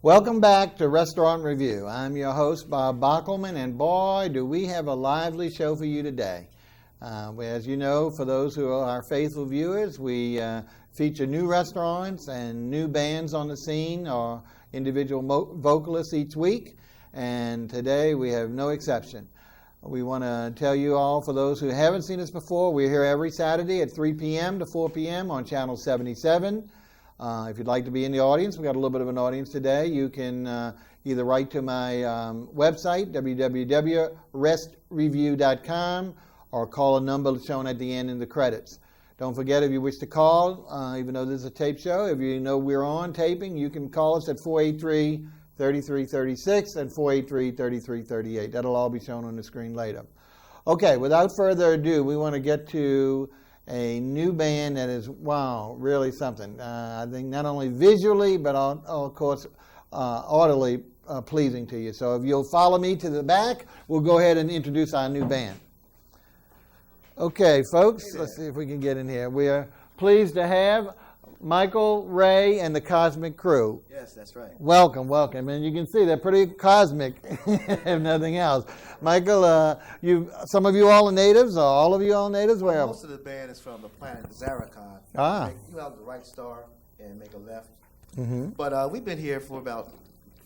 Welcome back to Restaurant Review. I'm your host, Bob Bockelman, and boy, do we have a lively show for you today. As you know, for those who are our faithful viewers, we feature new restaurants and new bands on the scene or individual vocalists each week, and today we have no exception. We want to tell you all, for those who haven't seen us before, we're here every Saturday at 3 p.m. to 4 p.m. on Channel 77. If you'd like to be in the audience, we've got a little bit of an audience today. You can either write to my website, www.restrevue.com, or call a number shown at the end in the credits. Don't forget, if you wish to call, even though this is a tape show, if you know we're on taping, you can call us at 483-3336 and 483-3338. That'll all be shown on the screen later. Okay, without further ado, we want to get to a new band that is, wow, really something. I think not only visually, but of course, audibly pleasing to you. So if you'll follow me to the back, we'll go ahead and introduce our new band. Okay, folks, let's see if we can get in here. We are pleased to have Michael, Ray, and the KOSMIC KREWE. Yes, that's right. Welcome, welcome. And you can see they're pretty cosmic, if nothing else. Michael, some of you all are natives, or all of you all natives? Well, most of the band is from the planet Zaracon. You have the right star and make a left. Mm-hmm. But we've been here for about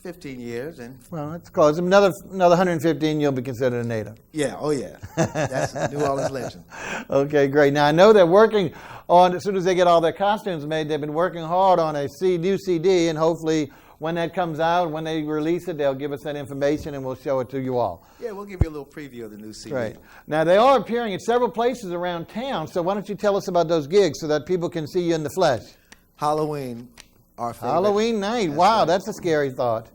15 years. Well, it's close. Another 115, you'll be considered a native. Yeah, oh yeah. That's New Orleans legend. Okay, great. Now, I know they're working on, as soon as they get all their costumes made, they've been working hard on a new CD, and hopefully when that comes out, when they release it, they'll give us that information and we'll show it to you all. Yeah, we'll give you a little preview of the new CD. Right. Now, they are appearing at several places around town, so why don't you tell us about those gigs so that people can see you in the flesh? Halloween, our favorite. Halloween night. Wow, that's a scary thought.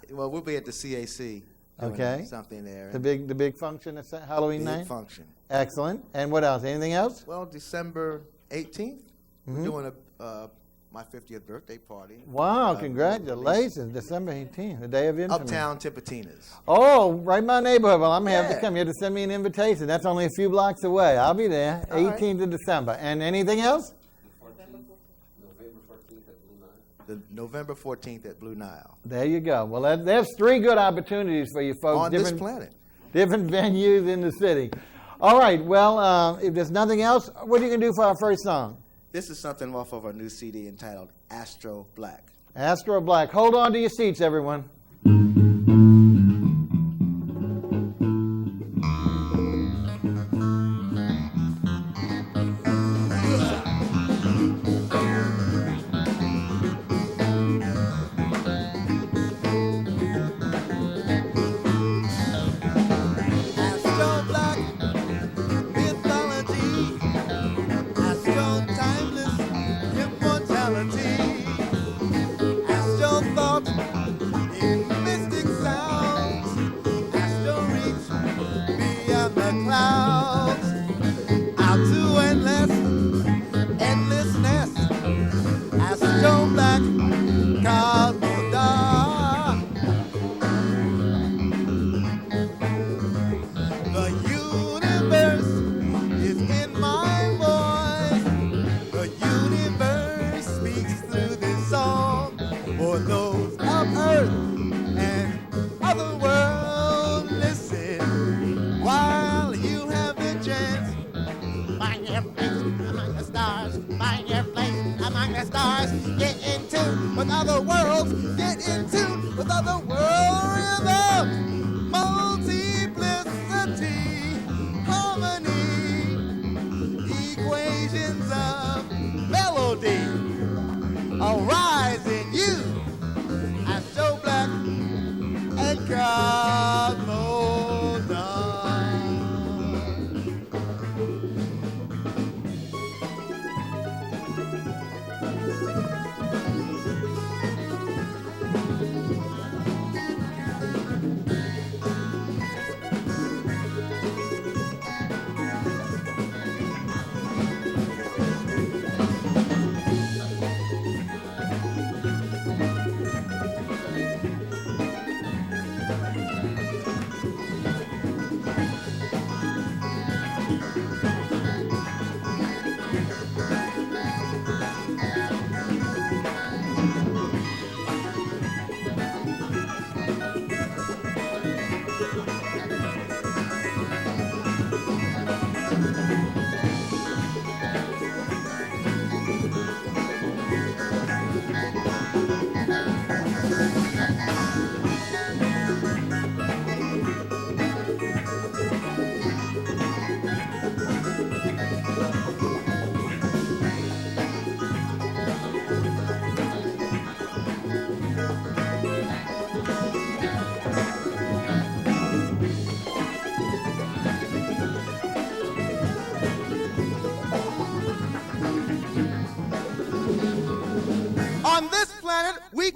Well, we'll be at the CAC. Okay. Something there. The big function at Halloween night? Big function. Excellent. And what else? Anything else? Well, December 18th, we're doing my 50th birthday party. Wow, congratulations. December 18th, the day of infamy. Uptown Tipitina's. Oh, right in my neighborhood. Well, I'm going to have to come. You have to send me an invitation. That's only a few blocks away. I'll be there, 18th of December. And anything else? November 14th at Blue Nile. There you go. Well, there's three good opportunities for you folks. On this planet. Different venues in the city. All right. Well, if there's nothing else, what are you going to do for our first song? This is something off of our new CD entitled Astro Black. Astro Black. Hold on to your seats, everyone.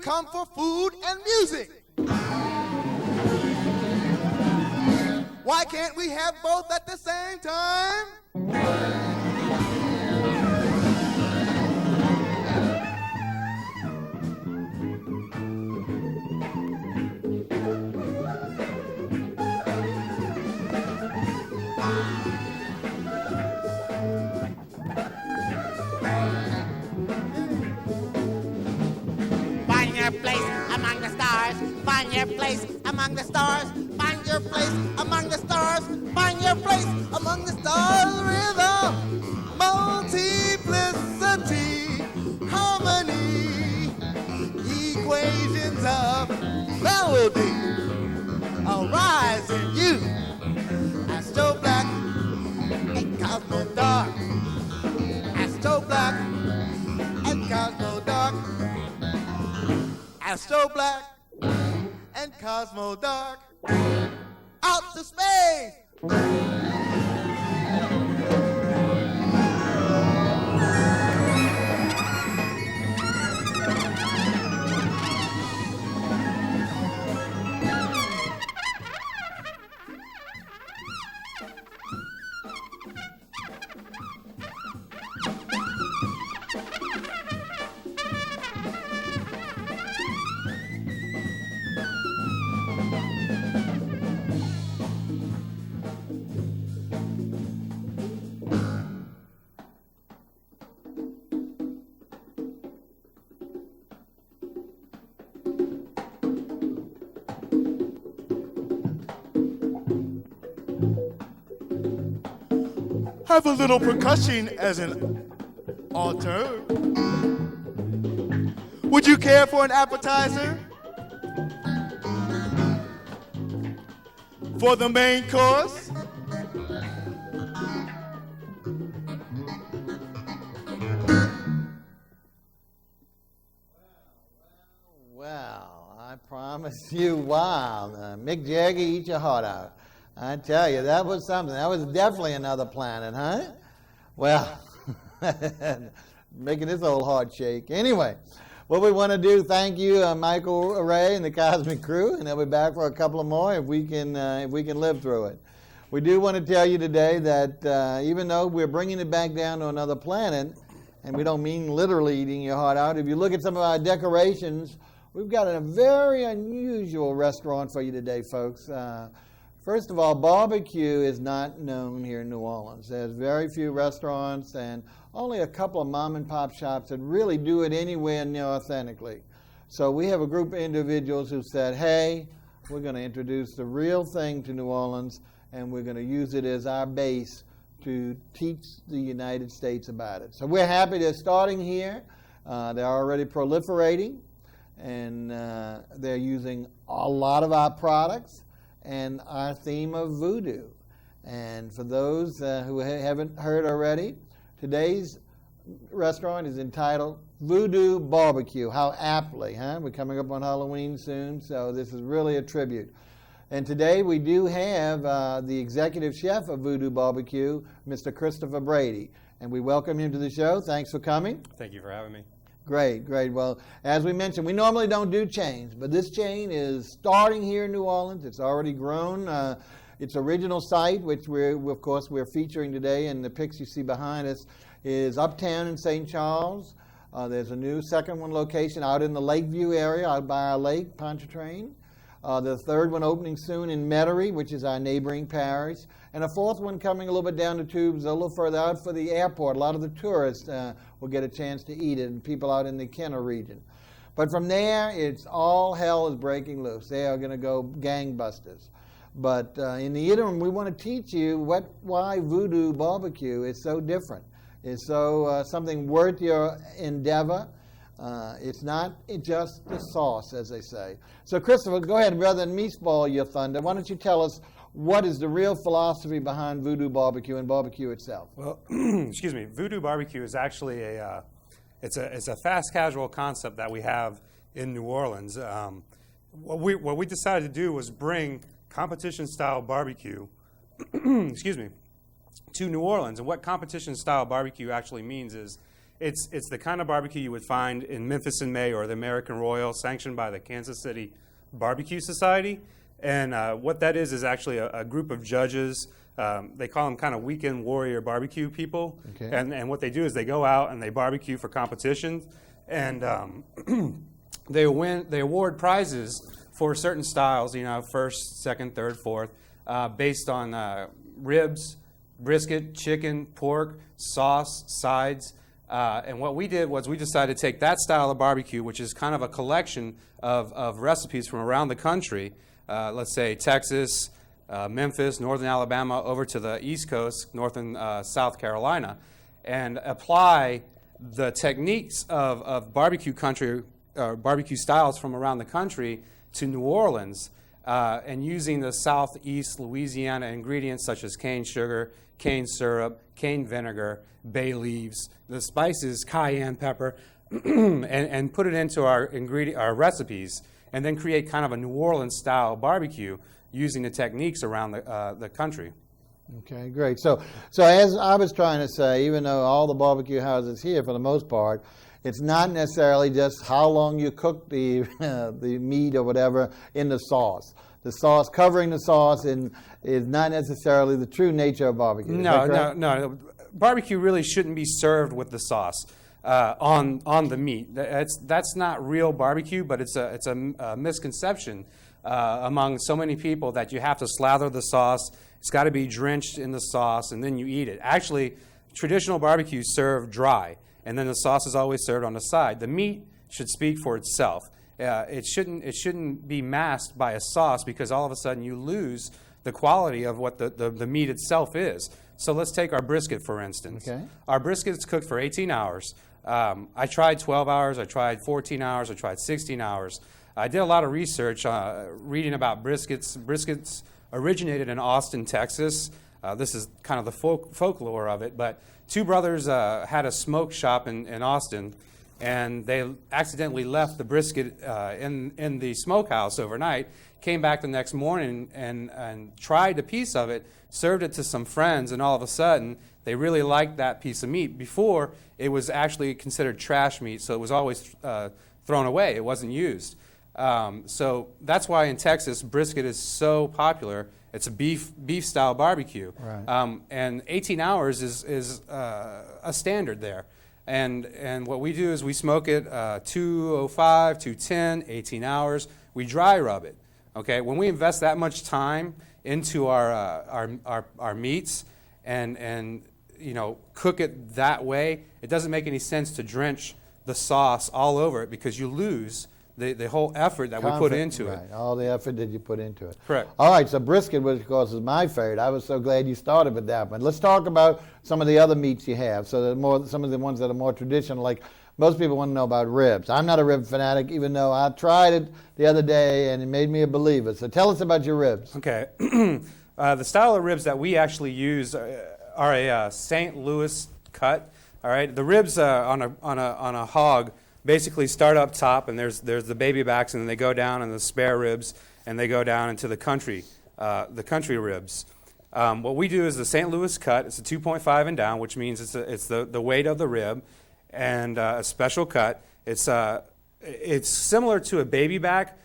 come for food and music. Why can't we have both at the same time? Find your place among the stars. Find your place among the stars. Find your place among the stars. Find your place among the stars. Rhythm, Multiplicity, harmony, equations of melody arise in you. Astro black and cosmo dark. Astro black and cosmo dark. Astro black and cosmo dark. Out to space. Have a little percussion as an altar. Would you care for an appetizer? For the main course? Well, I promise you, wow. Mick Jagger, eat your heart out. I tell you, that was something. That was definitely another planet, huh? Well, making this old heart shake. Anyway, what we want to do, thank you, Michael Ray and the Cosmic Crew, and they'll be back for a couple of more if we can live through it. We do want to tell you today that even though we're bringing it back down to another planet, and we don't mean literally eating your heart out, if you look at some of our decorations, we've got a very unusual restaurant for you today, folks. First of all, barbecue is not known here in New Orleans. There's very few restaurants and only a couple of mom and pop shops that really do it anywhere near authentically. So we have a group of individuals who said, hey, we're going to introduce the real thing to New Orleans, and we're going to use it as our base to teach the United States about it. So we're happy they're starting here. They're already proliferating, and they're using a lot of our products and our theme of voodoo. And for those who haven't heard already, today's restaurant is entitled Voodoo Barbecue. How aptly, huh? We're coming up on Halloween soon, so this is really a tribute. And today we do have the executive chef of Voodoo Barbecue, Mr. Christopher Brady. And we welcome him to the show. Thanks for coming. Thank you for having me. Great, great. Well, as we mentioned, we normally don't do chains, but this chain is starting here in New Orleans. It's already grown. Its original site, which of course we're featuring today, and the pics you see behind us, is uptown in St. Charles. There's a new second one location out in the Lakeview area, out by our lake, Pontchartrain. The third one opening soon in Metairie, which is our neighboring parish. And a fourth one coming a little bit down the tubes, a little further out for the airport. A lot of the tourists will get a chance to eat it, and people out in the Kenner region. But from there, it's all hell is breaking loose. They are going to go gangbusters. But in the interim, we want to teach you why Voodoo Barbecue is so different. It's so something worth your endeavor. It's not just the sauce, as they say. So, Christopher, go ahead, rather than me spoil your thunder, why don't you tell us what is the real philosophy behind Voodoo Barbecue and barbecue itself? Well, excuse me. Voodoo Barbecue is actually it's a fast casual concept that we have in New Orleans. What we decided to do was bring competition style barbecue, excuse me, to New Orleans. And what competition style barbecue actually means is It's the kind of barbecue you would find in Memphis in May or the American Royal, sanctioned by the Kansas City Barbecue Society. And what that is actually a group of judges. They call them kind of weekend warrior barbecue people. Okay. And what they do is they go out and they barbecue for competitions. And they award prizes for certain styles, first, second, third, fourth, based on ribs, brisket, chicken, pork, sauce, sides. And what we did was we decided to take that style of barbecue, which is kind of a collection of recipes from around the country, let's say Texas, Memphis, northern Alabama, over to the East Coast, north and South Carolina, and apply the techniques of barbecue country, barbecue styles from around the country to New Orleans, and using the Southeast Louisiana ingredients such as cane sugar, cane syrup, cane vinegar, bay leaves, the spices, cayenne pepper, and put it into our recipes, and then create kind of a New Orleans style barbecue using the techniques around the country. Okay, great. So as I was trying to say, even though all the barbecue houses here, for the most part, it's not necessarily just how long you cook the the meat or whatever in the sauce. The sauce, covering the sauce, is not necessarily the true nature of barbecue. No. Barbecue really shouldn't be served with the sauce on the meat. That's not real barbecue, but it's a misconception among so many people that you have to slather the sauce. It's got to be drenched in the sauce, and then you eat it. Actually, traditional barbecues serve dry, and then the sauce is always served on the side. The meat should speak for itself. It shouldn't be masked by a sauce, because all of a sudden you lose the quality of what the meat itself is. So let's take our brisket, for instance. Okay. Our brisket is cooked for 18 hours. I tried 12 hours, I tried 14 hours, I tried 16 hours. I did a lot of research reading about briskets. Briskets originated in Austin, Texas. This is kind of the folklore of it, but two brothers had a smoke shop in Austin, and they accidentally left the brisket in the smokehouse overnight, came back the next morning and tried a piece of it, served it to some friends, and all of a sudden they really liked that piece of meat. Before, it was actually considered trash meat, so it was always thrown away. It wasn't used. So that's why in Texas, brisket is so popular. It's a beef style barbecue. Right. And 18 hours is a standard there. And what we do is we smoke it 205, 210, 18 hours. We dry rub it. Okay. When we invest that much time into our meats and cook it that way, it doesn't make any sense to drench the sauce all over it, because you lose the whole effort that we put into it. Right, all the effort that you put into it. Correct. All right, so brisket, which of course is my favorite. I was so glad you started with that one. Let's talk about some of the other meats you have. So some of the ones that are more traditional, like most people want to know about ribs. I'm not a rib fanatic, even though I tried it the other day and it made me a believer. So tell us about your ribs. Okay. The style of ribs that we actually use are a St. Louis cut. All right. The ribs on a hog basically start up top, and there's the baby backs, and then they go down, and the spare ribs, and they go down into the country ribs. What we do is the St. Louis cut. It's a 2.5 and down, which means it's the weight of the rib, and a special cut. It's similar to a baby back.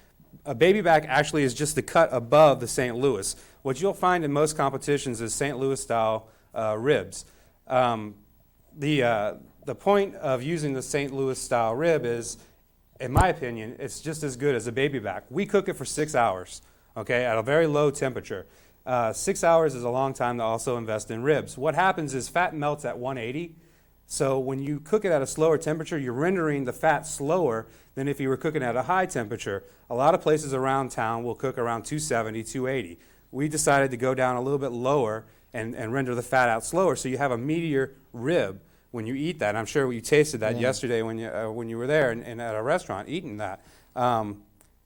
A baby back actually is just the cut above the St. Louis. What you'll find in most competitions is St. Louis style ribs. The point of using the St. Louis style rib is, in my opinion, it's just as good as a baby back. We cook it for 6 hours, okay, at a very low temperature. 6 hours is a long time to also invest in ribs. What happens is fat melts at 180. So when you cook it at a slower temperature, you're rendering the fat slower than if you were cooking at a high temperature. A lot of places around town will cook around 270, 280. We decided to go down a little bit lower and render the fat out slower, so you have a meatier rib when you eat that. I'm sure you tasted that yesterday when you were there and at a restaurant eating that.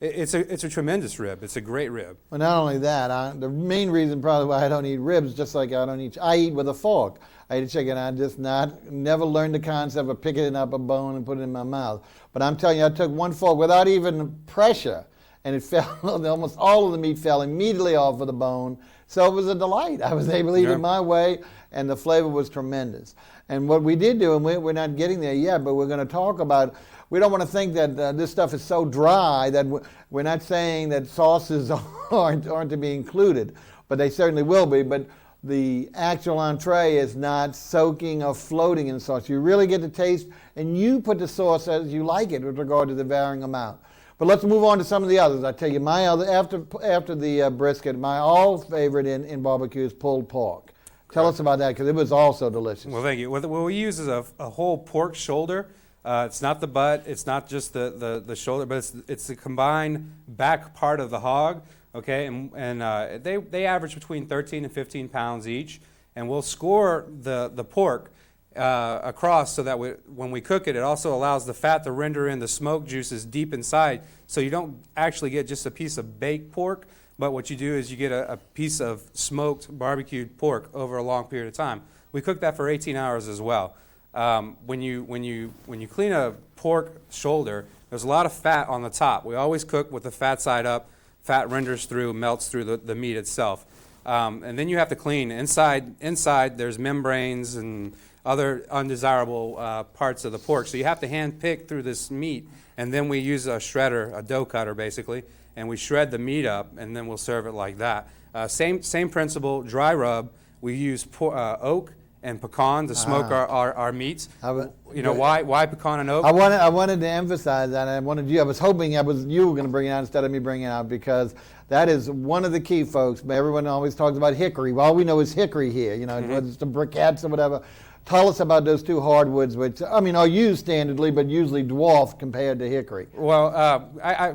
It's a tremendous rib. It's a great rib. Well, not only that, the main reason probably why I don't eat ribs, just like I eat with a fork. I eat chicken. I just never learned the concept of picking up a bone and putting it in my mouth. But I'm telling you, I took one fork without even pressure, and it fell, almost all of the meat fell immediately off of the bone. So it was a delight. I was able to eat it my way, and the flavor was tremendous. And what we did do, and we're not getting there yet, but we're going to talk about, we don't want to think that this stuff is so dry that we're not saying that sauces aren't to be included, but they certainly will be. But the actual entree is not soaking or floating in sauce. You really get to taste, and you put the sauce as you like it with regard to the varying amount. But let's move on to some of the others. I tell you, my other after the brisket, my all favorite in barbecue is pulled pork. Tell us about that, because it was also delicious. Well, thank you. What we use is a whole pork shoulder. It's not the butt. It's not just the shoulder, but it's the combined back part of the hog. Okay, and they average between 13 and 15 pounds each, and we'll score the pork across so that when we cook it, it also allows the fat to render in the smoke juices deep inside, so you don't actually get just a piece of baked pork, but what you do is you get a piece of smoked barbecued pork over a long period of time. We cook that for 18 hours as well. When you clean a pork shoulder, there's a lot of fat on the top. We always cook with the fat side up. Fat renders through, melts through the meat itself. And then you have to clean. Inside there's membranes and other undesirable parts of the pork. So you have to hand pick through this meat. And then we use a shredder, a dough cutter basically, and we shred the meat up, and then we'll serve it like that. Same principle, dry rub. We use oak and pecan to smoke our meats. Why pecan and oak? I wanted to emphasize that. I was hoping you were going to bring it out instead of me bringing it out, because that is one of the key, folks. Everyone always talks about hickory. Well, all we know is hickory here. Whether it's the briquettes or whatever. Tell us about those two hardwoods, which are used standardly, but usually dwarfed compared to hickory. Well,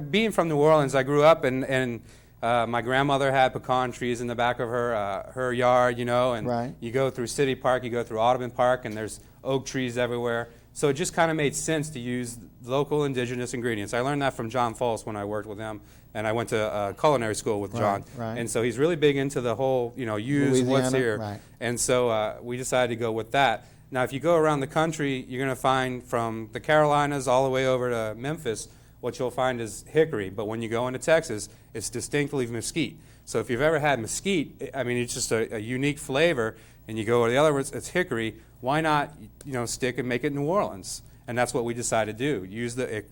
being from New Orleans, I grew up and my grandmother had pecan trees in the back of her yard, and right. You go through City Park, you go through Audubon Park, and there's oak trees everywhere. So it just kind of made sense to use local indigenous ingredients. I learned that from John False when I worked with him, and I went to culinary school with John. Right. And so he's really big into the whole, use Louisiana, what's here. right. And so we decided to go with that. Now, if you go around the country, you're going to find from the Carolinas all the way over to Memphis, what you'll find is hickory. But when you go into Texas, it's distinctly mesquite. So if you've ever had mesquite, it's just a unique flavor, and you go to the other words, it's hickory. Why not, stick and make it New Orleans? And that's what we decided to do. Use the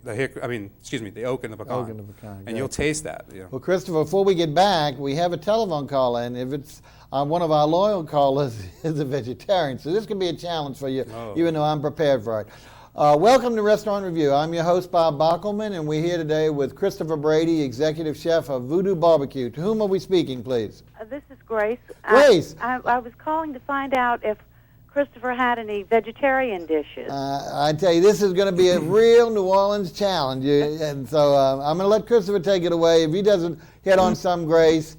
oak and the pecan. Oak and the pecan. And you'll taste that. Yeah. Well, Christopher, before we get back, we have a telephone call, and if it's one of our loyal callers is a vegetarian, so this can be a challenge for you, even though I'm prepared for it. Welcome to Restaurant Review. I'm your host, Bob Bockelman, and we're here today with Christopher Brady, Executive Chef of Voodoo Barbecue. To whom are we speaking, please? This is Grace. Grace. I was calling to find out if Christopher had any vegetarian dishes. I tell you, this is going to be a real New Orleans challenge, and so I'm going to let Christopher take it away. If he doesn't hit on some, Grace,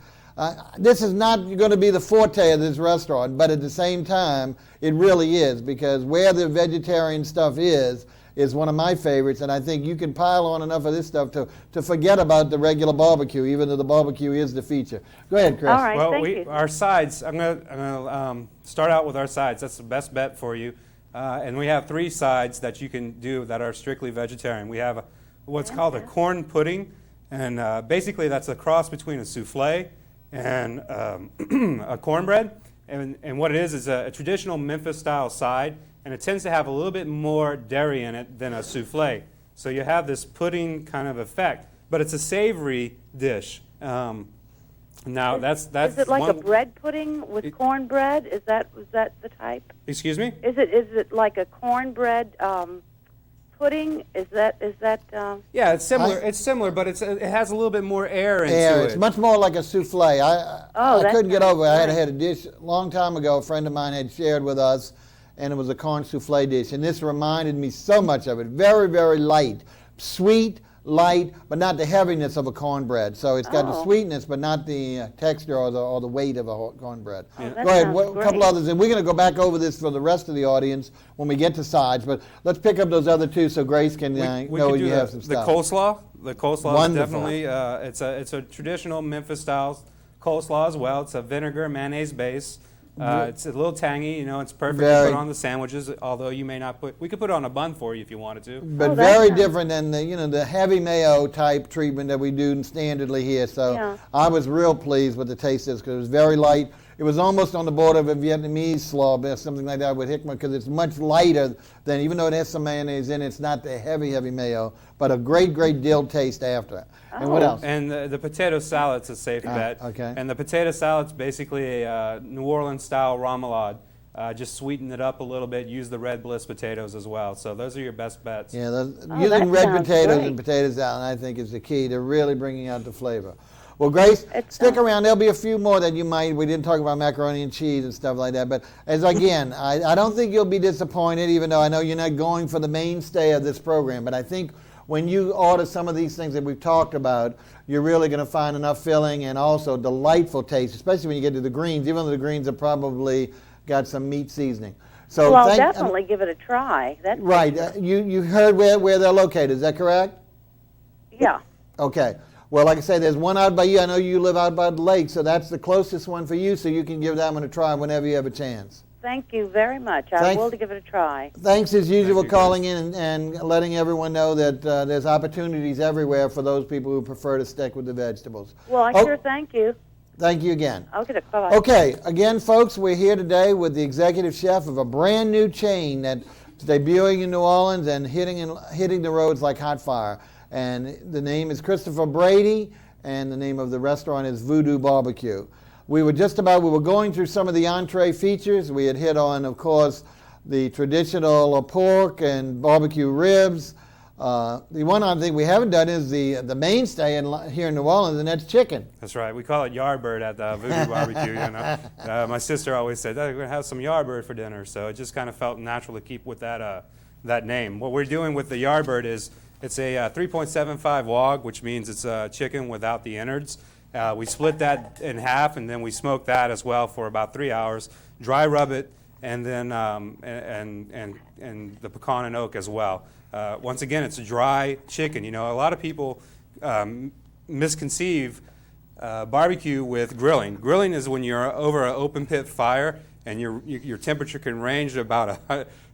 this is not going to be the forte of this restaurant, but at the same time, it really is, because where the vegetarian stuff is one of my favorites, and I think you can pile on enough of this stuff to forget about the regular barbecue, even though the barbecue is the feature. Go ahead, Chris. All right, well, thank you. Our sides, I'm gonna start out with our sides. That's the best bet for you. And we have 3 sides that you can do that are strictly vegetarian. We have what's called a corn pudding, and basically that's a cross between a souffle and a cornbread. And what it is a traditional Memphis-style side, and it tends to have a little bit more dairy in it than a souffle. So you have this pudding kind of effect, but it's a savory dish. Now that's Is it like a bread pudding with cornbread? Is that the type? Excuse me? Is it like a cornbread pudding? Is that? Yeah, it's similar. It's similar, but it has a little bit more air into it. It's much more like a souffle. I couldn't get over it. I had a dish a long time ago. A friend of mine had shared with us, and it was a corn souffle dish. And this reminded me so much of it. Very, very light. Sweet, light, but not the heaviness of a cornbread. So it's got the sweetness, but not the texture or the weight of a cornbread. Yeah. Go ahead. A couple others, and we're going to go back over this for the rest of the audience when we get to sides. But let's pick up those other 2 so Grace can know you have some stuff. The coleslaw. The coleslaw Wonderful. is definitely it's a traditional Memphis style coleslaw as well. It's a vinegar mayonnaise base It's a little tangy, you know. It's perfect to Very. put on the sandwiches. Although you may not put, we could put it on a bun for you if you wanted to. But that's very nice. different than the heavy mayo type treatment that we do standardly here. So Yeah. I was real pleased with the taste of this because it was very light. It was almost on the border of a Vietnamese slaw or something like that with Hickman because it's much lighter than, even though it has some mayonnaise in it, it's not the heavy mayo, but a great dill taste after. And what else? And the potato salad's a safe bet. Okay. And the potato salad's basically a New Orleans style remoulade. Just sweeten it up a little bit. Use the red bliss potatoes as well. So those are your best bets. Yeah, that using red sounds potatoes great. and potato salad, I think, is the key to really bringing out the flavor. Well, Grace, It stick sounds- around. There'll be a few more that we didn't talk about macaroni and cheese and stuff like that. But again, I don't think you'll be disappointed, even though I know you're not going for the mainstay of this program. But I think when you order some of these things that we've talked about, you're really going to find enough filling and also delightful taste, especially when you get to the greens, even though the greens have probably got some meat seasoning. So Well, I'll definitely give it a try. That's Right. You heard where they're located. Is that correct? yeah. Okay. Well, like I say, there's one out by you. I know you live out by the lake, so that's the closest one for you, so you can give that one a try whenever you have a chance. Thank you very much. I Thank- will give it a try. Thanks as usual you, calling in and letting everyone know that there's opportunities everywhere for those people who prefer to stick with the vegetables. Well, I Oh. sure thank you. Thank you again. Okay, bye-bye. Okay, again, folks, we're here today with the executive chef of a brand new chain that's debuting in New Orleans and hitting the roads like hot fire. And the name is Christopher Brady, and the name of the restaurant is Voodoo Barbecue. We were going through some of the entree features. We had hit on, of course, the traditional pork and barbecue ribs. The one other thing we haven't done is the mainstay here in New Orleans, and that's chicken. That's right. We call it yardbird at the Voodoo Barbecue. You know, my sister always said, "We're gonna have some yardbird for dinner," so it just kind of felt natural to keep with that name. What we're doing with the yardbird is it's a 3.75 wog, which means it's chicken without the innards. We split that in half, and then we smoke that as well for about 3 hours. Dry rub it, and then and the pecan and oak as well. Once again, it's a dry chicken. You know, a lot of people misconceive barbecue with grilling. Grilling is when you're over an open pit fire, and your temperature can range about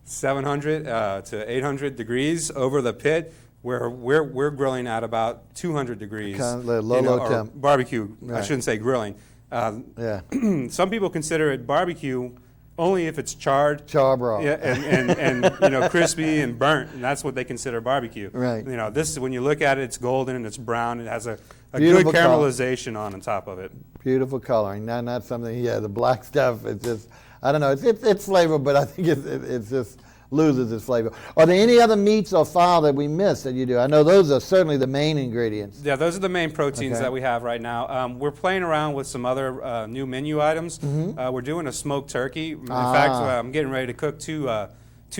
700 to 800 degrees over the pit. Where we're grilling at about 200 degrees. Kind of low temp. Barbecue. Right. I shouldn't say grilling. Yeah. Some people consider it barbecue only if it's charred. Charbroil. Yeah, and you know, crispy and burnt, and that's what they consider barbecue. Right. You know, this, when you look at it, it's golden and it's brown. It has a good Beautiful color. caramelization on top of it. Beautiful coloring. Not something. Yeah, the black stuff. It's just, I don't know. It's flavor, but I think it's just loses its flavor. Are there any other meats or fowl that we missed that you do? I know those are certainly the main ingredients. Yeah, those are the main proteins Okay. that we have right now. We're playing around with some other new menu items. We're doing a smoked turkey. In fact, I'm getting ready to cook two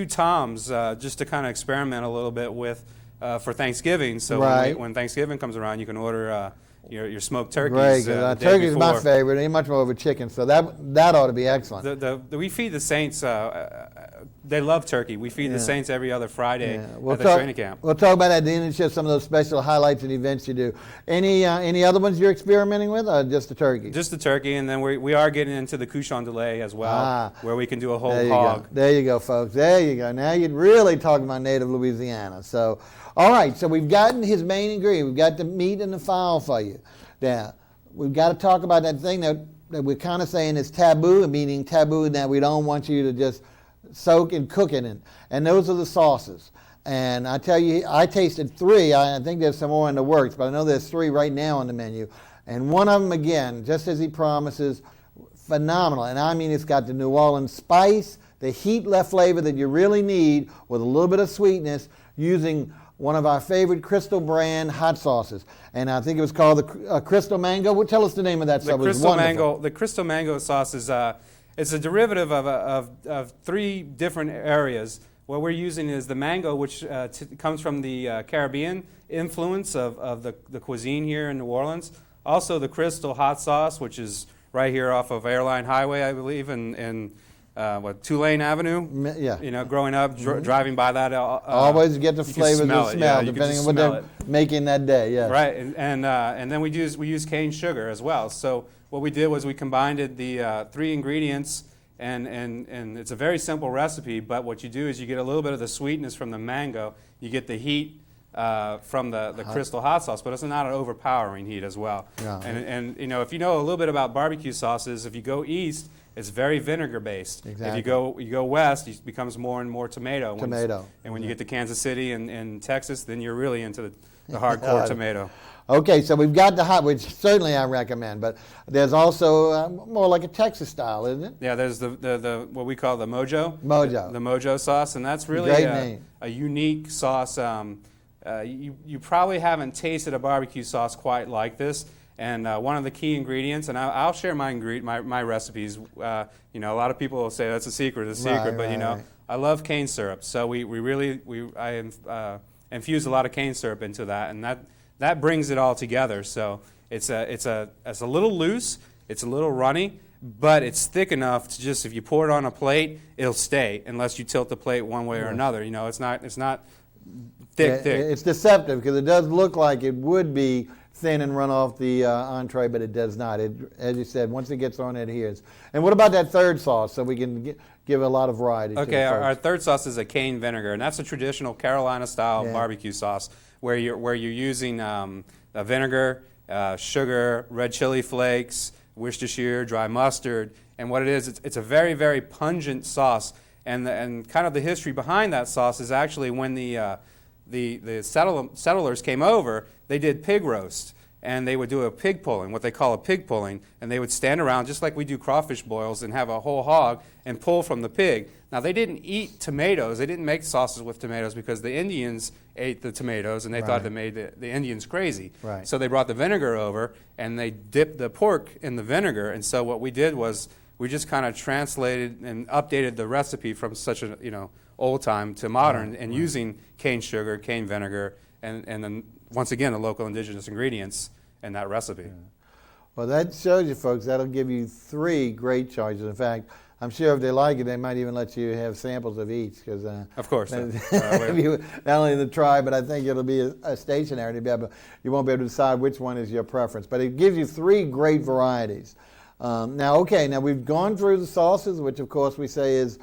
toms just to kind of experiment a little bit with for Thanksgiving. So Right. when Thanksgiving comes around, you can order your smoked turkeys. Great, the day turkey is my before. favorite. Ain't much more of a chicken, so that ought to be excellent. We feed the Saints. They love turkey. We feed the Saints every other Friday at the training camp. We'll talk about that at the end and share some of those special highlights and events you do. Any other ones you're experimenting with, or just the turkey? Just the turkey, and then we are getting into the couchon de lait as well, where we can do a whole there you hog. Go. There you go, folks. There you go. Now you're really talking about native Louisiana. So, all right. So we've gotten his main ingredient. We've got the meat and the fowl for you. Now we've got to talk about that thing that we're kind of saying is taboo, meaning taboo that we don't want you to just soak and cook it in. And those are the sauces. And I tell you, I tasted 3. I think there's some more in the works, but I know there's 3 right now on the menu. And one of them, again, just as he promises, phenomenal. And I mean, it's got the New Orleans spice, the heat left flavor that you really need with a little bit of sweetness, using one of our favorite Crystal brand hot sauces. And I think it was called the Crystal Mango. Well, tell us the name of that sauce. The Crystal Mango sauce is it's a derivative of 3 different areas. What we're using is the mango, which comes from the Caribbean influence of the cuisine here in New Orleans. Also the Crystal hot sauce, which is right here off of Airline Highway, I believe, in Tulane Avenue. Yeah. You know, growing up, driving by that. Always get the flavor and the smell, you can depending just on what smell they're it. making that day. Yeah. Right, and then we use cane sugar as well. So what we did was we combined the 3 ingredients and it's a very simple recipe, but what you do is you get a little bit of the sweetness from the mango, you get the heat from the crystal hot sauce, but it's not an overpowering heat as well. Yeah. And you know, if you know a little bit about barbecue sauces, if you go east, it's very vinegar based. Exactly. If you go west, it becomes more and more tomato. Tomato. And when you get to Kansas City and Texas, then you're really into the hardcore tomato. Okay, so we've got the hot, which certainly I recommend, but there's also more like a Texas style, isn't it? Yeah, there's the what we call the Mojo. Mojo. The Mojo sauce, and that's really Great name. a unique sauce. You probably haven't tasted a barbecue sauce quite like this. And one of the key ingredients, and I'll share my recipes. You know, a lot of people will say that's a secret, but you know, I love cane syrup. So I infuse a lot of cane syrup into that, and that brings it all together. So it's a little loose, it's a little runny, but it's thick enough to just, if you pour it on a plate, it'll stay unless you tilt the plate one way or another. You know, it's not thick. It's deceptive because it does look like it would be thin and run off the entree, but it does not. It, as you said, once it gets on, it adheres. And what about that third sauce, so we can give a lot of variety? Okay, our third sauce is a cane vinegar, and that's a traditional Carolina-style barbecue sauce where you're using a vinegar, sugar, red chili flakes, Worcestershire, dry mustard, and what it is, it's a very, very pungent sauce. And kind of the history behind that sauce is actually when the settlers came over, they did pig roast, and they would do a pig pulling, what they call a pig pulling, and they would stand around just like we do crawfish boils and have a whole hog and pull from the pig. Now, they didn't eat tomatoes. They didn't make sauces with tomatoes because the Indians ate the tomatoes, and they thought they made the Indians crazy. Right. So they brought the vinegar over, and they dipped the pork in the vinegar, and so what we did was we just kind of translated and updated the recipe from such a, you know, old time to modern, and using cane sugar, cane vinegar, and then once again the local indigenous ingredients in that recipe. Yeah. Well, that shows you, folks. That'll give you 3 great choices. In fact, I'm sure if they like it, they might even let you have samples of each. Because of course, not only the try, but I think it'll be a stationary to be able. You won't be able to decide which one is your preference. But it gives you 3 great varieties. Now we've gone through the sauces, which of course we say is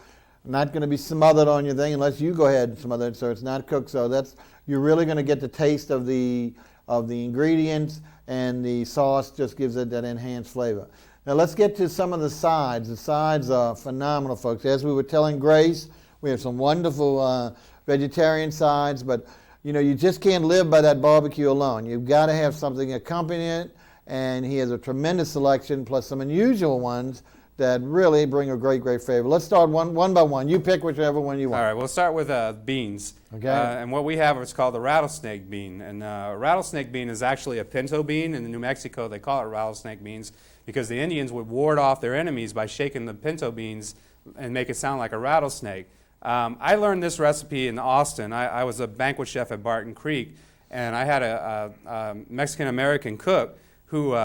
not going to be smothered on your thing unless you go ahead and smother it, so it's not cooked. So you're really going to get the taste of the ingredients, and the sauce just gives it that enhanced flavor. Now let's get to some of the sides. The sides are phenomenal, folks. As we were telling Grace, we have some wonderful vegetarian sides, but you know, you just can't live by that barbecue alone. You've got to have something accompanying it, and he has a tremendous selection, plus some unusual ones that really bring a great, great flavor. Let's start one by one. You pick whichever one you want. All right, we'll start with beans. Okay. And what we have is called the rattlesnake bean. And rattlesnake bean is actually a pinto bean. In New Mexico, they call it rattlesnake beans because the Indians would ward off their enemies by shaking the pinto beans and make it sound like a rattlesnake. I learned this recipe in Austin. I was a banquet chef at Barton Creek, and I had a Mexican-American cook who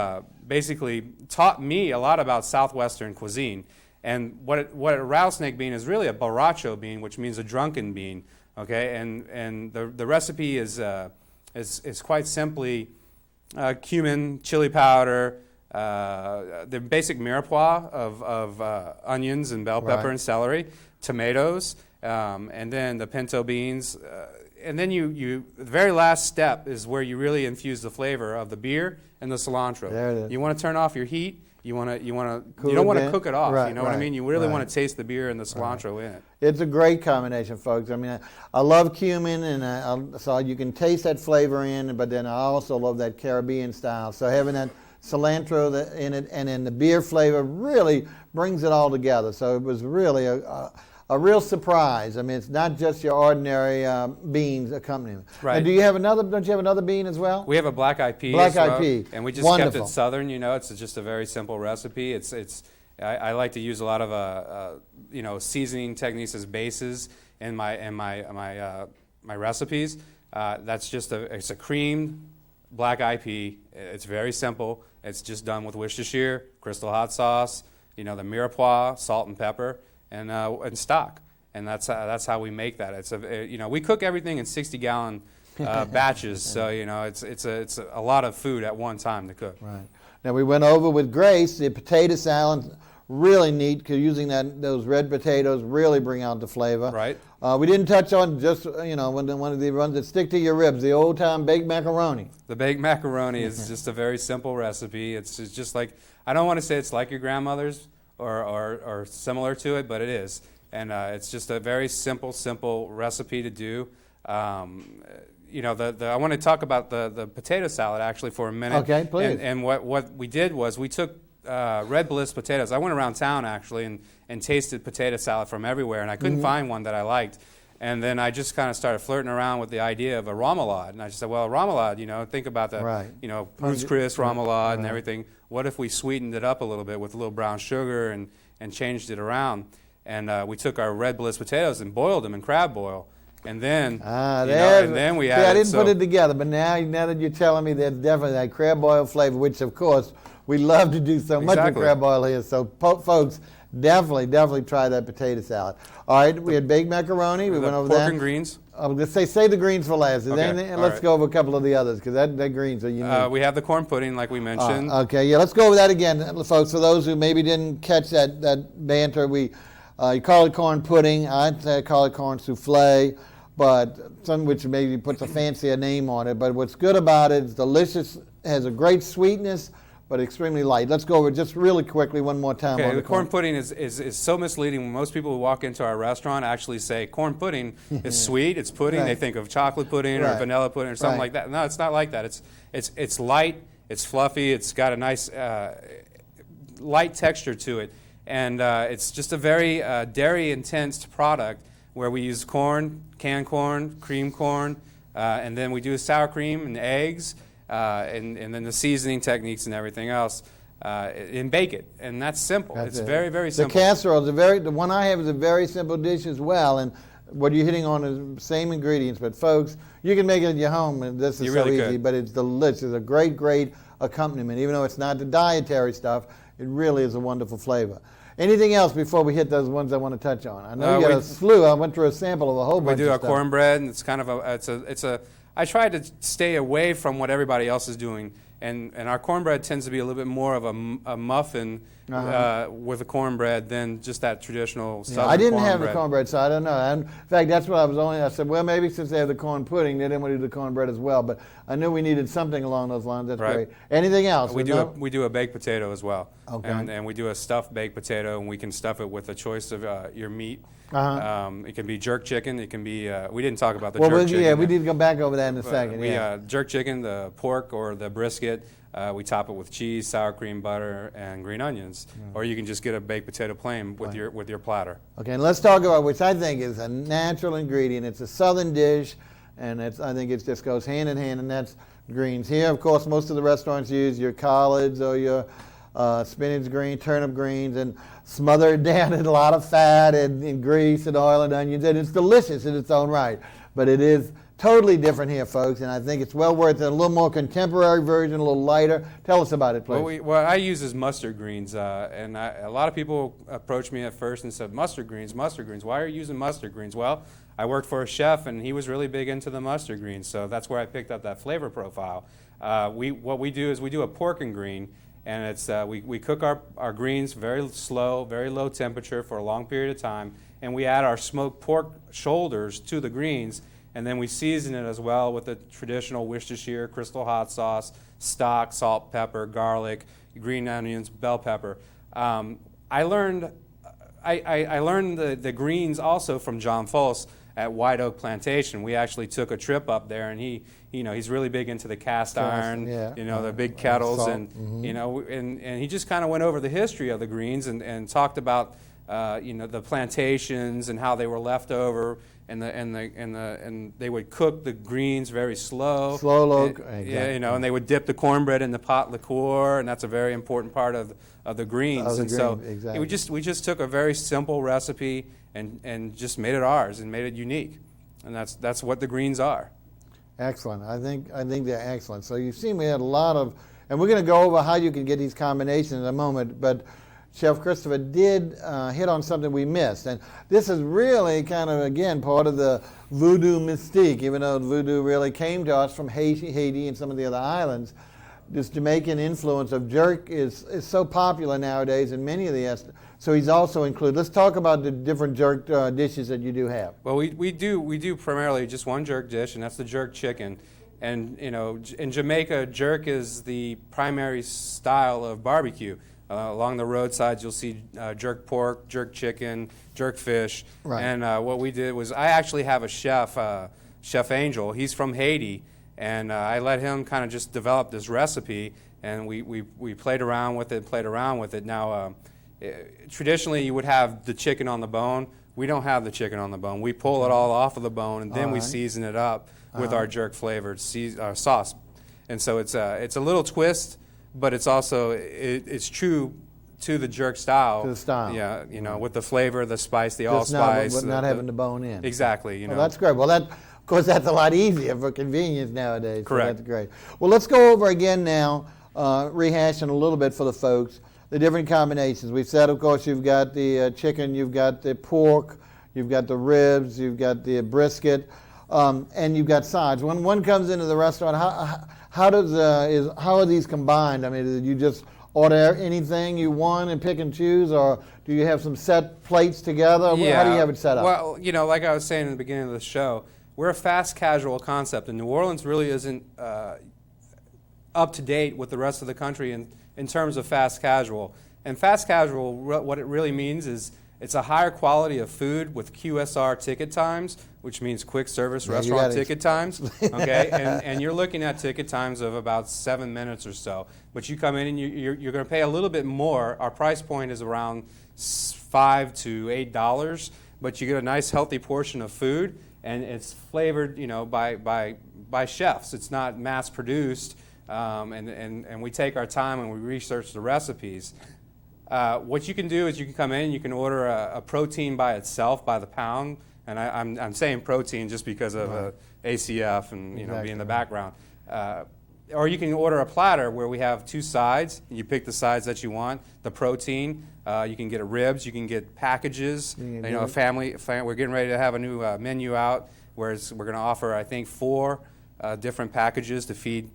basically taught me a lot about Southwestern cuisine. And what a rattlesnake bean is really a borracho bean, which means a drunken bean. Okay, and the recipe is quite simply cumin, chili powder, the basic mirepoix of onions and bell pepper and celery, tomatoes, and then the pinto beans. And then the very last step is where you really infuse the flavor of the beer and the cilantro. There it is. You want to turn off your heat. You don't want to cook it off. Right, you know what I mean? You really want to taste the beer and the cilantro in it. It's a great combination, folks. I mean, I love cumin, and so you can taste that flavor in, but then I also love that Caribbean style. So having that cilantro in it and then the beer flavor really brings it all together. So it was really a real surprise. I mean, it's not just your ordinary beans accompaniment. Right. And don't you have another bean as well? We have a black-eyed pea. Black-eyed pea. And we just kept it southern. You know, it's just a very simple recipe. I like to use a lot of seasoning techniques as bases in my recipes. That's just it's a creamed black-eyed pea. It's very simple. It's just done with Worcestershire, crystal hot sauce, the mirepoix, salt and pepper, and stock, and that's how we make that. It's we cook everything in 60-gallon batches, so it's a lot of food at one time to cook. Right. Now we went over with Grace the potato salad, really neat because using those red potatoes really bring out the flavor. Right. We didn't touch on just, one of the ones that stick to your ribs, the old-time baked macaroni. The baked macaroni is just a very simple recipe. It's just like, I don't want to say it's like your grandmother's or similar to it, but it is. And it's just a very simple recipe to do. I want to talk about the potato salad actually for a minute. Okay, please. And what we did was we took Red Bliss potatoes. I went around town actually and tasted potato salad from everywhere, and I couldn't find one that I liked. And then I just kind of started flirting around with the idea of a remoulade. And I just said, well, a remoulade, think about the, Ruth's Chris remoulade and everything. What if we sweetened it up a little bit with a little brown sugar and changed it around? And we took our Red Bliss potatoes and boiled them in crab boil. And then, and then we added. I didn't put it together, but now that you're telling me, there's definitely that crab boil flavor, which of course we love to do so much with crab boil here. So folks, definitely try that potato salad. All right, we had baked macaroni. We went over that. Pork and greens. Let's say the greens for last. Let's go over a couple of the others because that greens are unique. We have the corn pudding, like we mentioned. Let's go over that again, folks. For those who maybe didn't catch that banter, you call it corn pudding. I'd call it corn souffle, but some which maybe puts a fancier name on it. But what's good about it, it's delicious, has a great sweetness, but extremely light. Let's go over just really quickly one more time. Okay, the corn pudding is so misleading. When most people who walk into our restaurant actually say corn pudding is sweet, it's pudding. They think of chocolate pudding or vanilla pudding or something like that. No, it's not like that. It's light, it's fluffy, it's got a nice light texture to it. And it's just a very dairy-intense product where we use corn, canned corn, cream corn, and then we do sour cream and eggs, and then the seasoning techniques and everything else, and bake it. And that's simple. It's very, very simple. The casserole, the one I have is a very simple dish as well. And what you're hitting on is the same ingredients. But folks, you can make it at your home, and this is so easy. But it's delicious. It's a great accompaniment. Even though it's not the dietary stuff, it really is a wonderful flavor. Anything else before we hit those ones I want to touch on? I know you got a slew. I went through a sample of a whole bunch of stuff. We do our cornbread, and it's kind of I try to stay away from what everybody else is doing, and our cornbread tends to be a little bit more of a muffin with a cornbread than just that traditional Southern cornbread. I didn't have the cornbread, so I don't know. In fact, that's what I said, well, maybe since they have the corn pudding, they didn't want to do the cornbread as well. But I knew we needed something along those lines. That's great. Anything else? We do a baked potato as well. Okay. And we do a stuffed baked potato, and we can stuff it with a choice of your meat. It can be jerk chicken. It can be, we didn't talk about the jerk chicken. Yeah, we need to go back over that in a second. Jerk chicken, the pork or the brisket, we top it with cheese, sour cream, butter, and green onions. Or you can just get a baked potato plain with your platter. Okay, and let's talk about which I think is a natural ingredient. It's a southern dish, and I think it just goes hand in hand, and that's greens. Here, of course, most of the restaurants use your collards or your spinach green, turnip greens, and smother it down in a lot of fat and grease and oil and onions, and it's delicious in its own right. But it is totally different here, folks, and I think it's well worth it. A little more contemporary version, a little lighter. Tell us about it, please. What I use is mustard greens, and a lot of people approached me at first and said, mustard greens, why are you using mustard greens? Well, I worked for a chef, and he was really big into the mustard greens, so that's where I picked up that flavor profile. What we do is we do a pork and green, and it's we cook our greens very slow, very low temperature for a long period of time, and we add our smoked pork shoulders to the greens, and then we season it as well with the traditional Worcestershire, crystal hot sauce, stock, salt, pepper, garlic, green onions, bell pepper. I learned the greens also from John Foss at White Oak Plantation. We actually took a trip up there, and he's really big into the cast iron, the big kettles, and and he just kind of went over the history of the greens and talked about the plantations and how they were left over, and they would cook the greens very slow. And they would dip the cornbread in the pot liqueur, and that's a very important part of the greens. We just took a very simple recipe and just made it ours and made it unique, and that's what the greens are. Excellent. I think they're excellent. So you've seen we had a lot of, and we're going to go over how you can get these combinations in a moment, but Chef Christopher did hit on something we missed, and this is really kind of, again, part of the voodoo mystique, even though voodoo really came to us from Haiti and some of the other islands. this Jamaican influence of jerk is so popular nowadays in many of the so he's also included. Let's talk about the different jerk dishes that you do have. Well, we do primarily just one jerk dish, and that's the jerk chicken. And you know, in Jamaica, jerk is the primary style of barbecue. Along the roadsides, you'll see jerk pork, jerk chicken, jerk fish. Right. And what we did was, I actually have a chef, Chef Angel. He's from Haiti, and I let him kind of just develop this recipe, and we played around with it. Now, traditionally, you would have the chicken on the bone. We don't have the chicken on the bone. We pull it all off of the bone, and then we season it up with our jerk flavored sauce. And so it's a little twist, but it's also it's true to the jerk style. To the style. Yeah, you know, with the flavor, the spice, the Just allspice. not having the bone in. Exactly. You know. Well, that's great. Well, of course, that's a lot easier for convenience nowadays. Correct. So that's great. Well, let's go over again now, rehashing a little bit for the folks, the different combinations. We've said, of course, you've got the chicken, you've got the pork, you've got the ribs, you've got the brisket, and you've got sides. When one comes into the restaurant, how are these combined? I mean, do you just order anything you want and pick and choose, or do you have some set plates together? Yeah. How do you have it set up? Well, you know, like I was saying in the beginning of the show, we're a fast casual concept, and New Orleans really isn't up to date with the rest of the country in terms of fast casual. And fast casual, what it really means is it's a higher quality of food with QSR ticket times, which means quick service restaurant ticket times. Okay, and you're looking at ticket times of about 7 minutes or so. But you come in and you're going to pay a little bit more. Our price point is around $5 to $8, but you get a nice healthy portion of food, and it's flavored, you know, by chefs. It's not mass produced, and we take our time and we research the recipes. What you can do is you can come in, you can order a protein by itself, by the pound, and I'm saying protein just because of ACF and being in the background. Or you can order a platter where we have two sides. You pick the sides that you want. The protein, you can get ribs, you can get packages. A family. We're getting ready to have a new menu out where we're going to offer, I think, 4 different packages to feed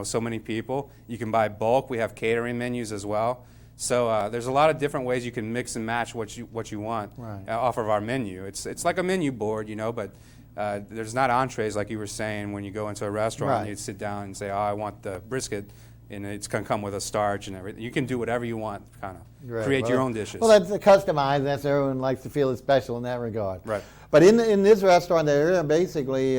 so many people. You can buy bulk. We have catering menus as well. So there's a lot of different ways you can mix and match what you want off of our menu. It's like a menu board, but there's not entrees like you were saying when you go into a restaurant and you sit down and say, oh, I want the brisket, and it's going to come with a starch and everything. You can do whatever you want, kind of create your own dishes. Well, that's customized. That's everyone likes to feel it's special in that regard. Right. But in this restaurant, there are basically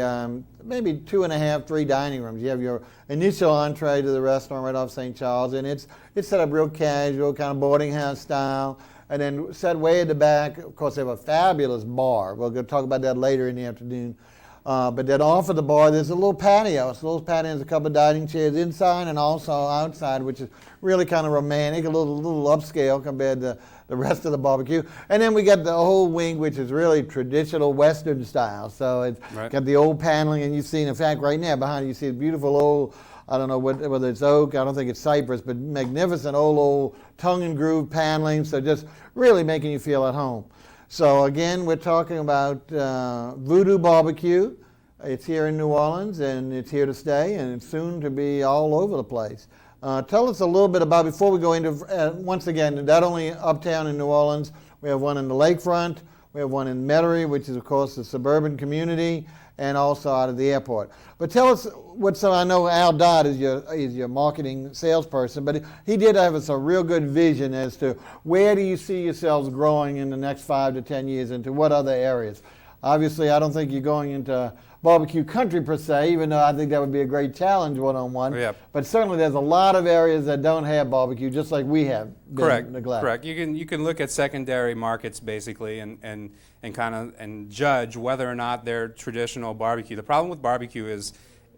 maybe 2.5, 3 dining rooms. You have your initial entree to the restaurant right off St. Charles, and it's set up real casual, kind of boarding house style. And then set way at the back, of course, they have a fabulous bar. We'll go talk about that later in the afternoon. But then off of the bar, there's a little patio. So little patio has a couple of dining chairs inside and also outside, which is really kind of romantic, a little upscale compared to the rest of the barbecue. And then we got the whole wing, which is really traditional Western style. So it's got the old paneling, and you've seen, in fact, right now behind you, see a beautiful old, I don't know whether it's oak, I don't think it's cypress, but magnificent old tongue and groove paneling. So just really making you feel at home. So again, we're talking about Voodoo Barbecue. It's here in New Orleans, and it's here to stay, and it's soon to be all over the place. Tell us a little bit about, before we go into, once again, not only uptown in New Orleans, we have one in the lakefront, we have one in Metairie, which is, of course, the suburban community, and also out of the airport. But tell us I know Al Dodd is your marketing salesperson, but he did have us a real good vision as to where do you see yourselves growing in the next 5 to 10 years, into what other areas. Obviously, I don't think you're going into barbecue country per se, even though I think that would be a great challenge one-on-one. Yep. But certainly there's a lot of areas that don't have barbecue, just like we have been neglected. Correct. You can look at secondary markets basically and judge whether or not they're traditional barbecue. The problem with barbecue is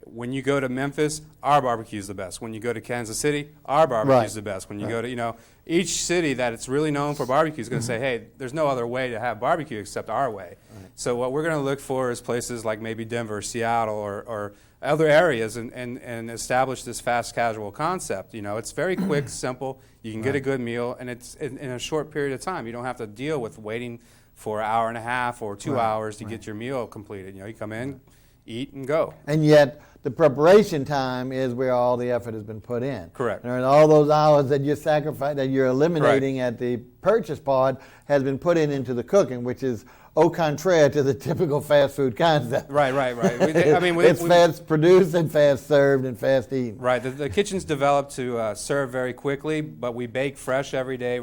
when you go to Memphis, our barbecue is the best. When you go to Kansas City, our barbecue is the best. When you go to each city that it's really known for barbecue is going to say, hey, there's no other way to have barbecue except our way. So what we're going to look for is places like maybe Denver, Seattle, or other areas, and establish this fast casual concept. It's very quick, simple. You can get a good meal, and it's in a short period of time. You don't have to deal with waiting for an hour and a half or 2 hours to get your meal completed. You come in, eat, and go. And yet, the preparation time is where all the effort has been put in. Correct. And all those hours that you sacrifice, that you're eliminating at the purchase part, has been put into the cooking, which is au contraire to the typical fast food concept. Right. It's fast produced and fast served and fast eaten. Right. The kitchen's developed to serve very quickly, but we bake fresh every day.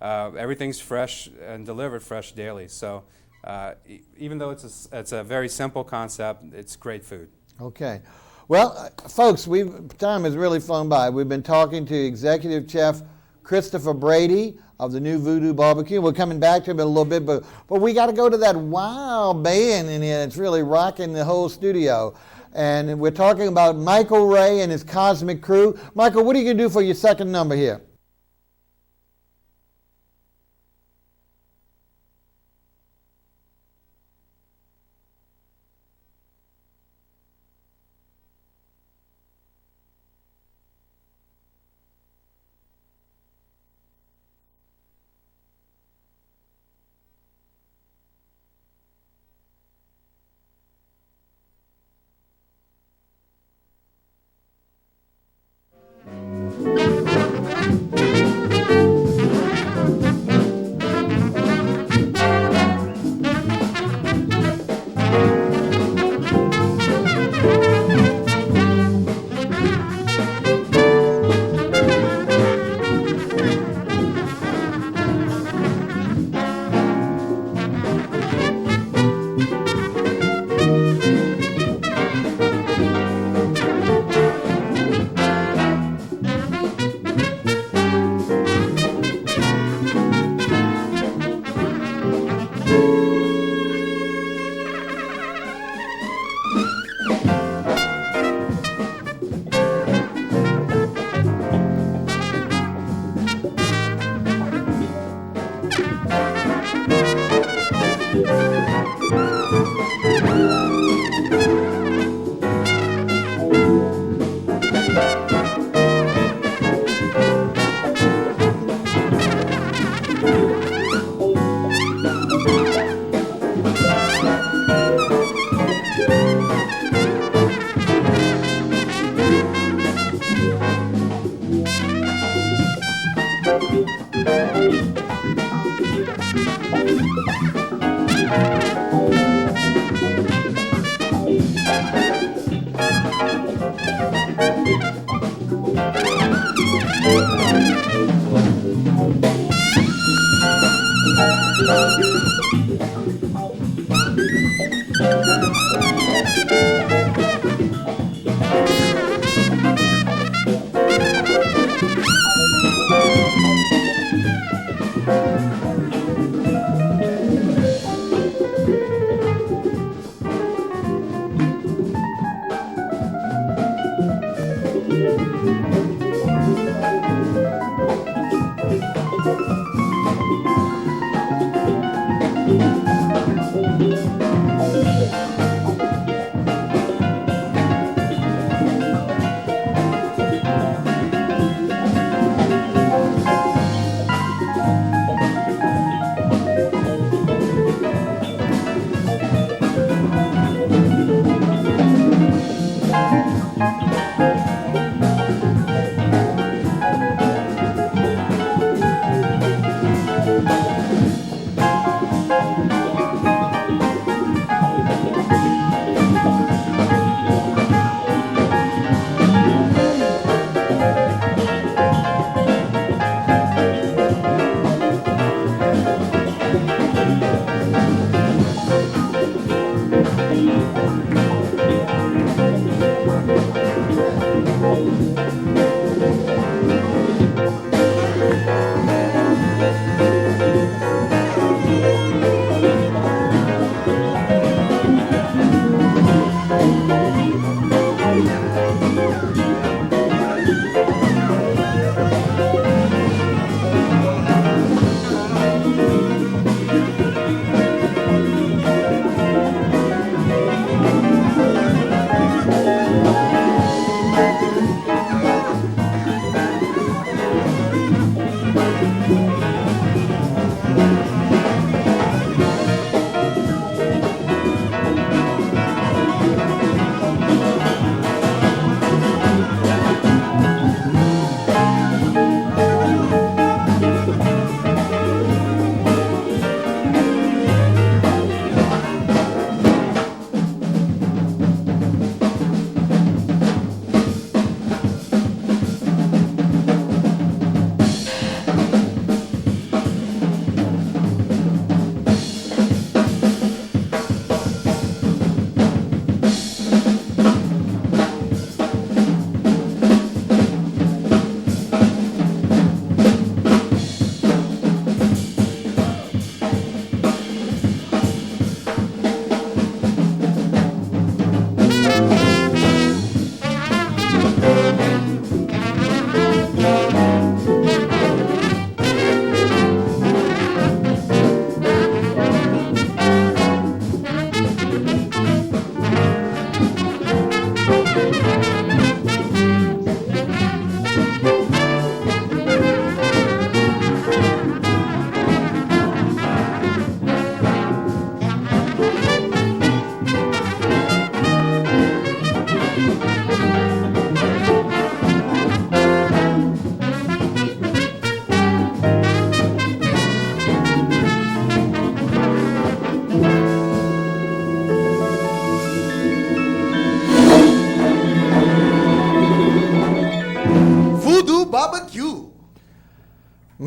Everything's fresh and delivered fresh daily. So even though it's a very simple concept, it's great food. Okay. Well, folks, time has really flown by. We've been talking to Executive Chef Christopher Brady of the new Voodoo Barbecue. We're coming back to him in a little bit, but we got to go to that wild band in here. It's really rocking the whole studio. And we're talking about Michael Ray and his KOSMIC crew. Michael, what are you going to do for your second number here?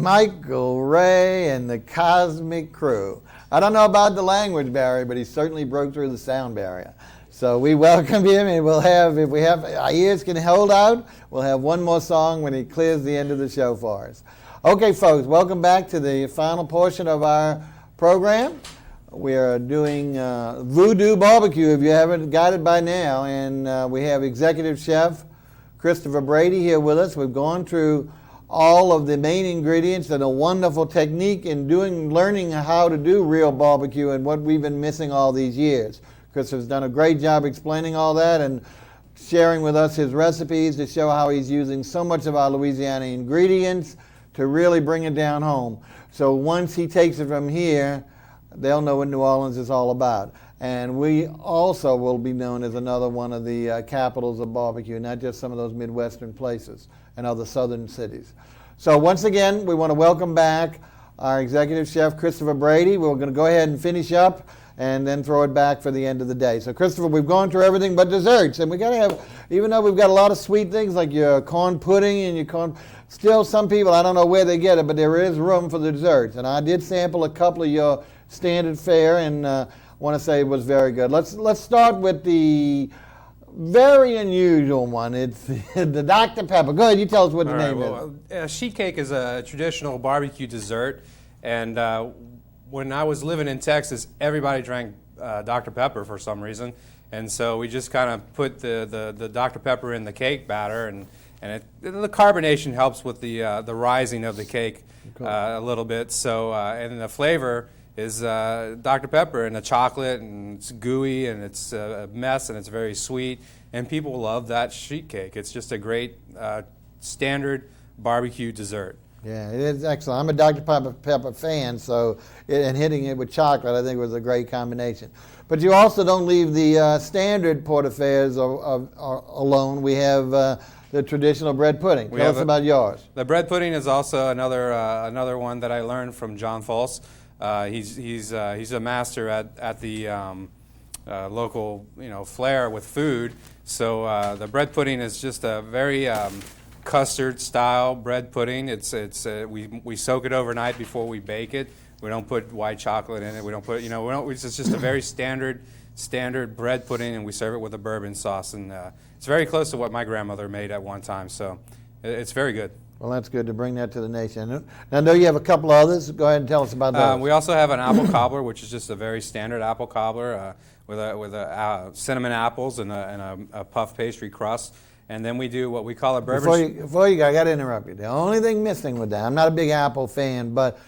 Michael Ray and the KOSMIC KREWE. I don't know about the language barrier, but he certainly broke through the sound barrier. So we welcome him, and we'll have, if we have, our ears can hold out, we'll have one more song when he clears the end of the show for us. Okay, folks, welcome back to the final portion of our program. We are doing Voodoo Barbecue, if you haven't got it by now, and we have Executive Chef Christopher Brady here with us. We've gone through all of the main ingredients and a wonderful technique in learning how to do real barbecue and what we've been missing all these years. Christopher's done a great job explaining all that and sharing with us his recipes to show how he's using so much of our Louisiana ingredients to really bring it down home. So once he takes it from here, they'll know what New Orleans is all about. And we also will be known as another one of the capitals of barbecue, not just some of those Midwestern places and other southern cities. So once again, we want to welcome back our Executive Chef, Christopher Brady. We're going to go ahead and finish up and then throw it back for the end of the day. So Christopher, we've gone through everything but desserts, and we got to have, even though we've got a lot of sweet things like your corn pudding and your corn, still some people, I don't know where they get it, but there is room for the desserts. And I did sample a couple of your standard fare, and want to say it was very good. Let's start with the very unusual one. It's the Dr. Pepper. Go ahead, you tell us what the name is. Sheet cake is a traditional barbecue dessert, and when I was living in Texas, everybody drank Dr. Pepper for some reason, and so we just kind of put the Dr. Pepper in the cake batter, and the carbonation helps with the rising of the cake a little bit. So and the flavor is Dr. Pepper and the chocolate, and it's gooey and it's a mess and it's very sweet, and people love that sheet cake. It's just a great standard barbecue dessert. Yeah, it is excellent. I'm a Dr. Pepper fan, so and hitting it with chocolate, I think, was a great combination. But you also don't leave the standard portofairs alone. We have the traditional bread pudding. Tell us about yours. The bread pudding is also another one that I learned from John False. He's a master at the local flair with food. So the bread pudding is just a very custard style bread pudding. We soak it overnight before we bake it. We don't put white chocolate in it. We don't put it's just a very standard bread pudding, and we serve it with a bourbon sauce, and it's very close to what my grandmother made at one time. So it's very good. Well, that's good to bring that to the nation. Now, I know you have a couple of others. Go ahead and tell us about those. We also have an apple cobbler, which is just a very standard apple cobbler with cinnamon apples and a puff pastry crust. And then we do what we call a bourbon. Before you go, I got to interrupt you. The only thing missing with that, I'm not a big apple fan, but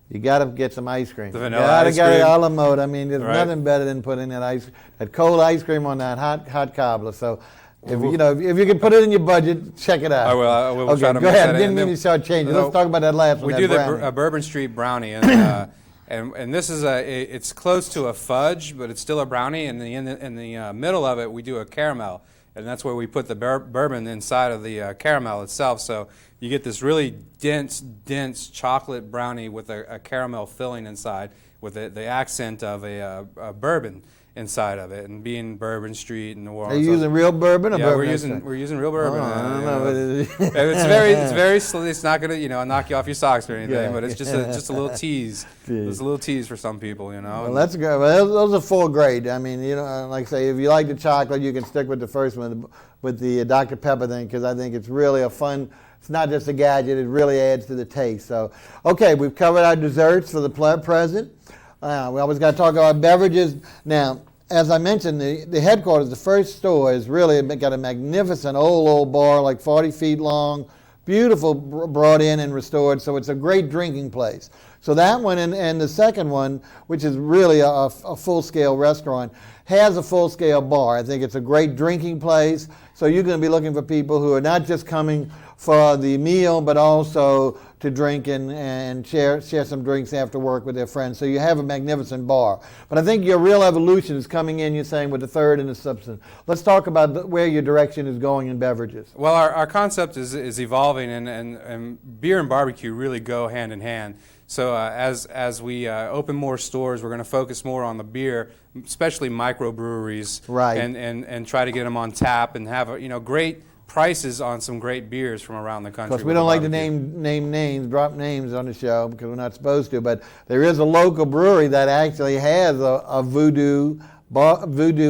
you got to get some ice cream. The vanilla ice cream. Got it a la mode. I mean, there's nothing better than putting that cold ice cream on that hot cobbler. So, if you can put it in your budget, check it out. I will okay, try to go mix ahead. that Didn't in. mean to start changing. Let's talk about that last one. We do a Bourbon Street brownie, and and this is it's close to a fudge, but it's still a brownie. And in the middle of it, we do a caramel. And that's where we put the bourbon inside of the caramel itself. So you get this really dense chocolate brownie with a caramel filling inside, with the accent of a bourbon inside of it. And being Bourbon Street in New Orleans. Are you using real bourbon or bourbon? We're using real bourbon. I don't know. It's very it's not gonna knock you off your socks or anything, but it's just a little tease. It's a little tease for some people, Well, that's good. Well, those are full grade. I mean, like I say, if you like the chocolate, you can stick with the first one with the Dr. Pepper thing, because I think it's really a fun. It's not just a gadget; it really adds to the taste. So, okay, we've covered our desserts for the present. We always got to talk about beverages. Now, as I mentioned, the headquarters, the first store, is really got a magnificent old bar, like 40 feet long, beautiful, brought in and restored, so it's a great drinking place. So that one and the second one, which is really a full-scale restaurant, has a full-scale bar. I think it's a great drinking place, so you're going to be looking for people who are not just coming for the meal, but also to drink and share some drinks after work with their friends. So you have a magnificent bar. But I think your real evolution is coming in, you're saying, with the third and the substance. Let's talk about where your direction is going in beverages. Well, our concept is evolving, and beer and barbecue really go hand in hand. So as we open more stores, we're going to focus more on the beer, especially microbreweries, right, and try to get them on tap and have great prices on some great beers from around the country. Of course, we don't like to name names, drop names on the show because we're not supposed to, but there is a local brewery that actually has a Voodoo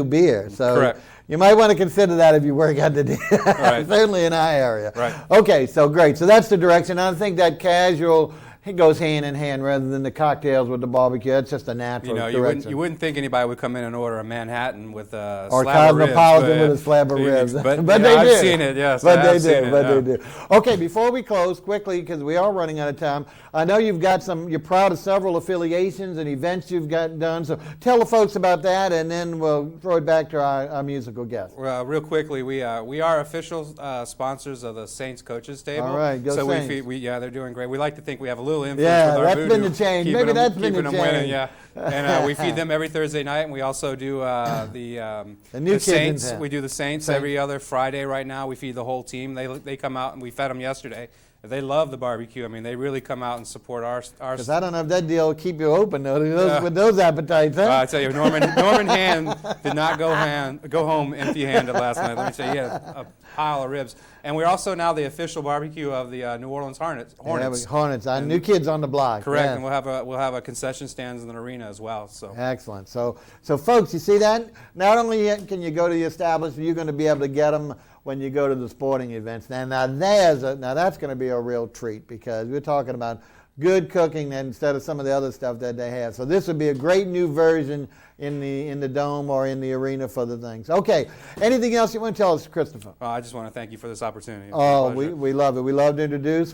beer. So correct. You might want to consider that if you work out the deal. Right. Certainly in our area. Right. Okay, so great. So that's the direction. I think that casual, it goes hand in hand rather than the cocktails with the barbecue. That's just a natural direction. You wouldn't think anybody would come in and order a Manhattan with a or slab of ribs. Or Cosmopolitan with a slab of ribs. But they do. I've seen it, yes. But they do. Okay, before we close, quickly, because we are running out of time, I know you're proud of several affiliations and events you've got done. So tell the folks about that, and then we'll throw it back to our musical guest. Real quickly, we are official sponsors of the Saints Coaches Table. All right, go Saints. They're doing great. We like to think we have a little influence with our that's Voodoo, been the change. Maybe that's been the change. Winning, yeah. And we feed them every Thursday night, and we also do the Saints. We do the Saints every other Friday right now. We feed the whole team. They come out, and we fed them yesterday. They love the barbecue. I mean, they really come out and support our. Because I don't know if that deal will keep you open though, with those appetites. Huh? I tell you, Norman Hand did not go home empty-handed last night. Let me tell you, he had a pile of ribs. And we're also now the official barbecue of the New Orleans Hornets. Hornets, new kids on the block. Correct, yeah. and we'll have a concession stands in the arena as well. So excellent. So folks, you see that? Not only can you go to the establishment, you're going to be able to get them when you go to the sporting events. Now that's going to be a real treat because we're talking about good cooking instead of some of the other stuff that they have. So this would be a great new version in the dome or in the arena for the things. Okay, anything else you want to tell us, Christopher? I just want to thank you for this opportunity. We love it. We love to introduce.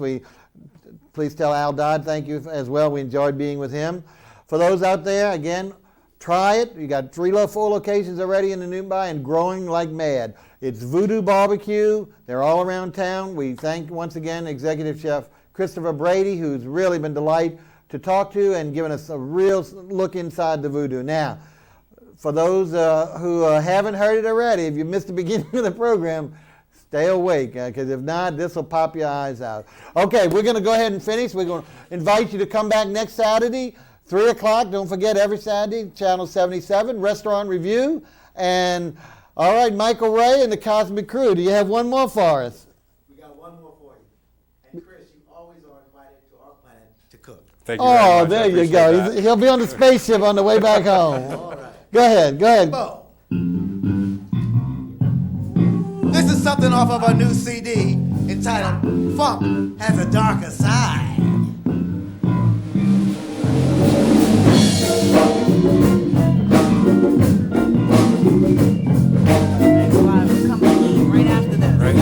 Please tell Al Dodd thank you as well. We enjoyed being with him. For those out there, again, try it. You got 4 locations already in the Newton and growing like mad. It's Voodoo Barbecue. They're all around town. We thank once again Executive Chef Christopher Brady, who's really been a delight to talk to and given us a real look inside the Voodoo. Now, for those who haven't heard it already, if you missed the beginning of the program, stay awake, because if not, this will pop your eyes out. Okay, we're going to go ahead and finish. We're going to invite you to come back next Saturday, 3 o'clock. Don't forget, every Saturday, Channel 77, Restaurant Review. And, all right, Michael Ray and the Cosmic Crew, do you have one more for us? We got one more for you. And, Chris, you always are invited to our planet to cook. Thank you very much. There you go. He'll be on the spaceship on the way back home. All right. Go ahead. This is something off of our new CD entitled Funk Has a Darker Side. We're coming right after this. Right.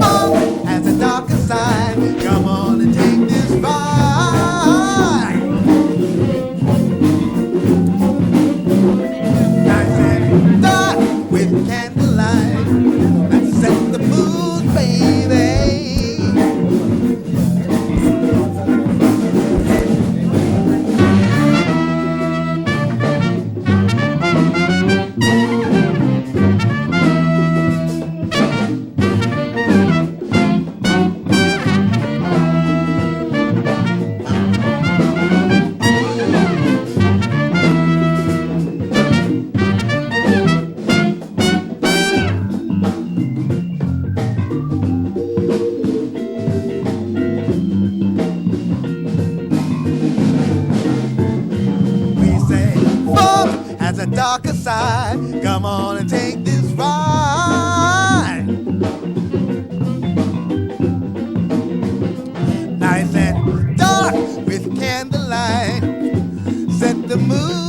Funk has a darker side. Come on and take this ride. Nice and dark with candlelight. Let's set the mood, baby. A darker side. Come on and take this ride. Nice and dark with candlelight. Set the mood.